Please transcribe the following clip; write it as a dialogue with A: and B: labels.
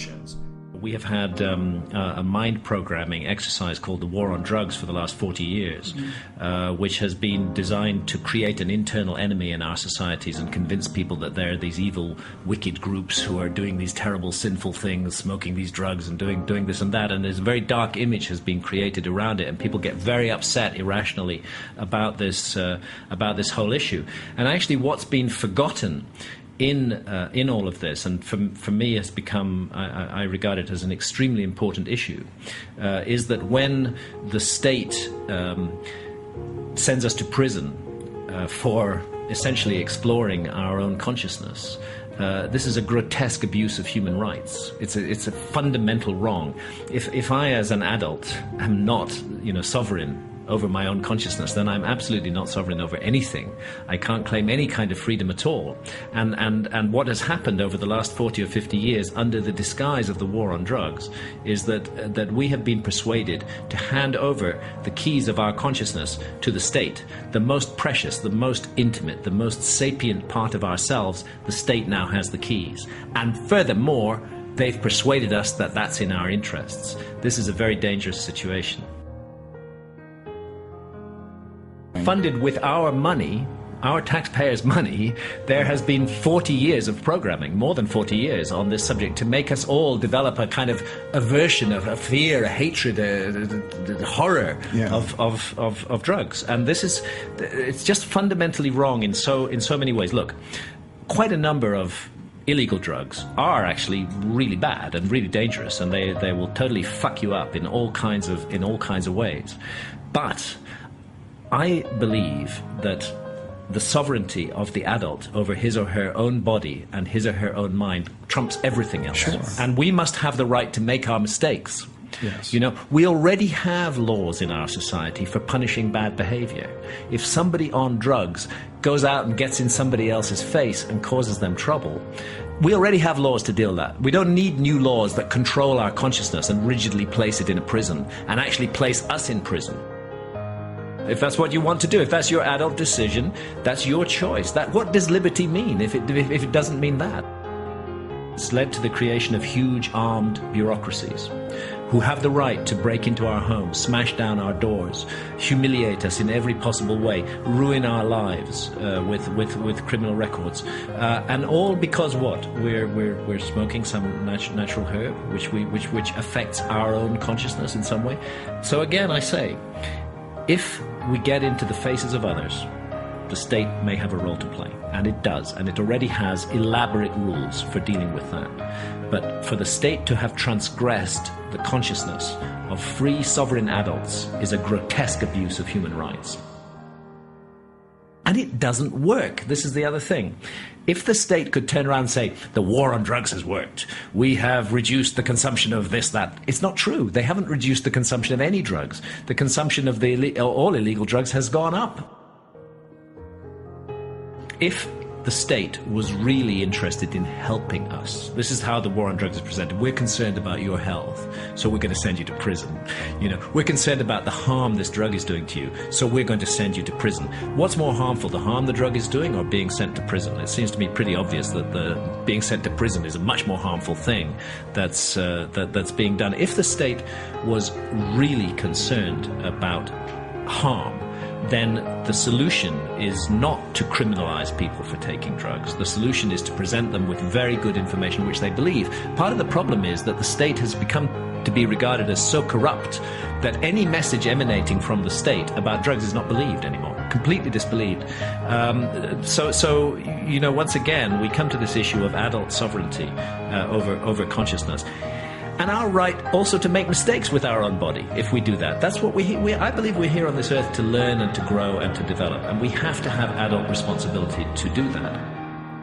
A: conscience.
B: We have had a mind programming exercise called the War on Drugs for the last 40 years, which has been designed to create an internal enemy in our societies and convince people that there are these evil, wicked groups who are doing these terrible, sinful things, smoking these drugs and doing this and that. And there's a very dark image has been created around it, and people get very upset irrationally about this whole issue. And actually what's been forgotten in all of this, and for me has become, I regard it as an extremely important issue, is that when the state sends us to prison for essentially exploring our own consciousness, this is a grotesque abuse of human rights. It's a fundamental wrong. If I, as an adult, am not, sovereign over my own consciousness, then I'm absolutely not sovereign over anything. I can't claim any kind of freedom at all. And what has happened over the last 40 or 50 years under the disguise of the war on drugs is that we have been persuaded to hand over the keys of our consciousness to the state. The most precious, the most intimate, the most sapient part of ourselves, the state now has the keys. And furthermore, they've persuaded us that that's in our interests. This is a very dangerous situation. Funded with our money, our taxpayers' money, there has been 40 years of programming, more than 40 years on this subject, to make us all develop a kind of aversion, a fear, a hatred, a horror of drugs. And it's just fundamentally wrong in so many ways. Look, quite a number of illegal drugs are actually really bad and really dangerous, and they will totally fuck you up in all kinds of ways. But I believe that the sovereignty of the adult over his or her own body and his or her own mind trumps everything else.
A: Sure.
B: And we must have the right to make our mistakes.
A: Yes.
B: We already have laws in our society for punishing bad behavior. If somebody on drugs goes out and gets in somebody else's face and causes them trouble, we already have laws to deal with that. We don't need new laws that control our consciousness and rigidly place it in a prison and actually place us in prison. If that's what you want to do, if that's your adult decision, that's your choice. What does liberty mean if it doesn't mean that? It's led to the creation of huge armed bureaucracies who have the right to break into our homes, smash down our doors, humiliate us in every possible way, ruin our lives with criminal records, and all because what? We're smoking some natural herb, which affects our own consciousness in some way. So again, I say, if we get into the faces of others, the state may have a role to play, and it does, and it already has elaborate rules for dealing with that. But for the state to have transgressed the consciousness of free sovereign adults is a grotesque abuse of human rights. And it doesn't work. This is the other thing. If the state could turn around and say, the war on drugs has worked, we have reduced the consumption of this, that, it's not true. They haven't reduced the consumption of any drugs. The consumption of all illegal drugs has gone up. If the state was really interested in helping us, this is how the war on drugs is presented. We're concerned about your health, so we're going to send you to prison. We're concerned about the harm this drug is doing to you, so we're going to send you to prison. What's more harmful, the harm the drug is doing or being sent to prison? It seems to me pretty obvious that the being sent to prison is a much more harmful thing that's being done. If the state was really concerned about harm, then the solution is not to criminalize people for taking drugs. The solution is to present them with very good information which they believe. Part of the problem is that the state has become to be regarded as so corrupt that any message emanating from the state about drugs is not believed anymore, completely disbelieved. So once again, we come to this issue of adult sovereignty over consciousness. And our right also to make mistakes with our own body if we do that. That's what I believe we're here on this earth to learn and to grow and to develop. And we have to have adult responsibility to do that.